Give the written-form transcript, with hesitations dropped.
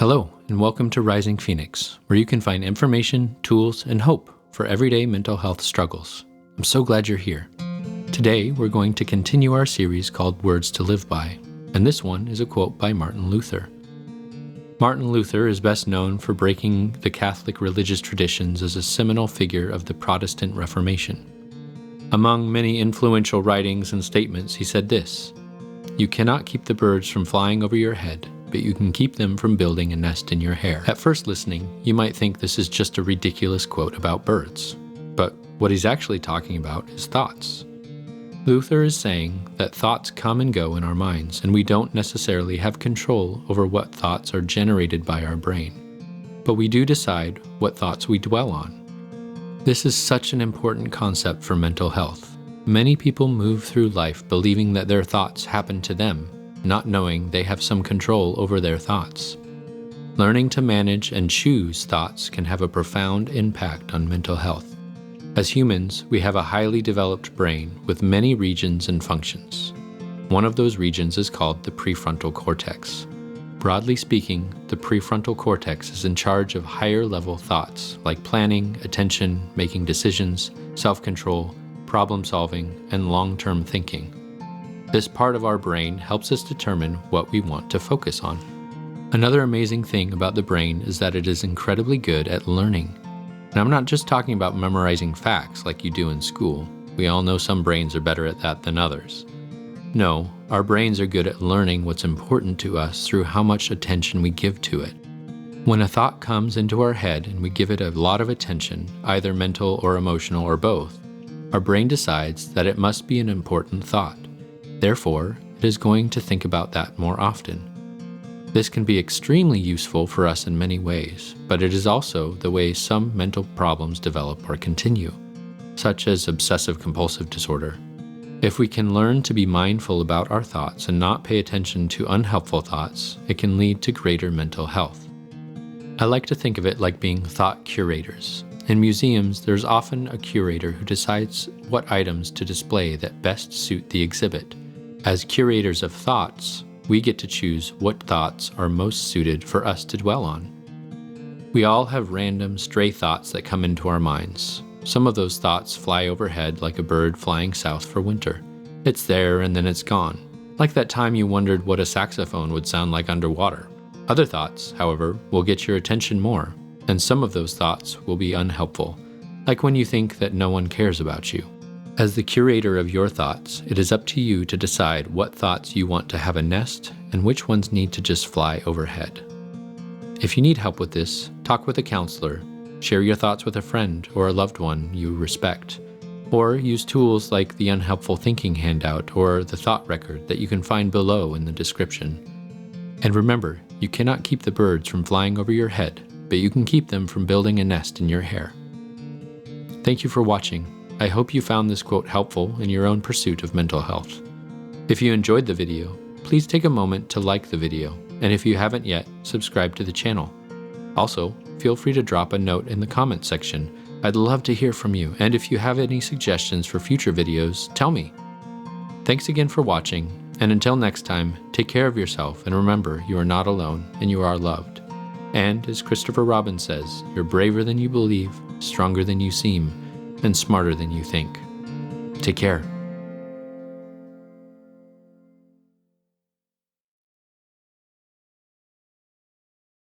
Hello, and welcome to Rising Phoenix, where you can find information, tools, and hope for everyday mental health struggles. I'm so glad you're here. Today, we're going to continue our series called Words to Live By, and this one is a quote by Martin Luther. Martin Luther is best known for breaking the Catholic religious traditions as a seminal figure of the Protestant Reformation. Among many influential writings and statements, he said this: "You cannot keep the birds from flying over your head, but you can keep them from building a nest in your hair." At first listening, you might think this is just a ridiculous quote about birds. But what he's actually talking about is thoughts. Luther is saying that thoughts come and go in our minds, and we don't necessarily have control over what thoughts are generated by our brain. But we do decide what thoughts we dwell on. This is such an important concept for mental health. Many people move through life believing that their thoughts happen to them, not knowing they have some control over their thoughts. Learning to manage and choose thoughts can have a profound impact on mental health. As humans, we have a highly developed brain with many regions and functions. One of those regions is called the prefrontal cortex. Broadly speaking, the prefrontal cortex is in charge of higher-level thoughts like planning, attention, making decisions, self-control, problem-solving, and long-term thinking. This part of our brain helps us determine what we want to focus on. Another amazing thing about the brain is that it is incredibly good at learning. And I'm not just talking about memorizing facts like you do in school. We all know some brains are better at that than others. No, our brains are good at learning what's important to us through how much attention we give to it. When a thought comes into our head and we give it a lot of attention, either mental or emotional or both, our brain decides that it must be an important thought. Therefore, it is going to think about that more often. This can be extremely useful for us in many ways, but it is also the way some mental problems develop or continue, such as obsessive-compulsive disorder. If we can learn to be mindful about our thoughts and not pay attention to unhelpful thoughts, it can lead to greater mental health. I like to think of it like being thought curators. In museums, there's often a curator who decides what items to display that best suit the exhibit. As curators of thoughts, we get to choose what thoughts are most suited for us to dwell on. We all have random, stray thoughts that come into our minds. Some of those thoughts fly overhead like a bird flying south for winter. It's there and then it's gone, like that time you wondered what a saxophone would sound like underwater. Other thoughts, however, will get your attention more, and some of those thoughts will be unhelpful, like when you think that no one cares about you. As the curator of your thoughts, it is up to you to decide what thoughts you want to have a nest and which ones need to just fly overhead. If you need help with this, talk with a counselor, share your thoughts with a friend or a loved one you respect, or use tools like the Unhelpful Thinking handout or the thought record that you can find below in the description. And remember, you cannot keep the birds from flying over your head, but you can keep them from building a nest in your hair. Thank you for watching. I hope you found this quote helpful in your own pursuit of mental health. If you enjoyed the video, please take a moment to like the video, and if you haven't yet, subscribe to the channel. Also, feel free to drop a note in the comment section. I'd love to hear from you, and if you have any suggestions for future videos, tell me. Thanks again for watching, and until next time, take care of yourself and remember you are not alone and you are loved. And as Christopher Robin says, you're braver than you believe, stronger than you seem, and smarter than you think. Take care.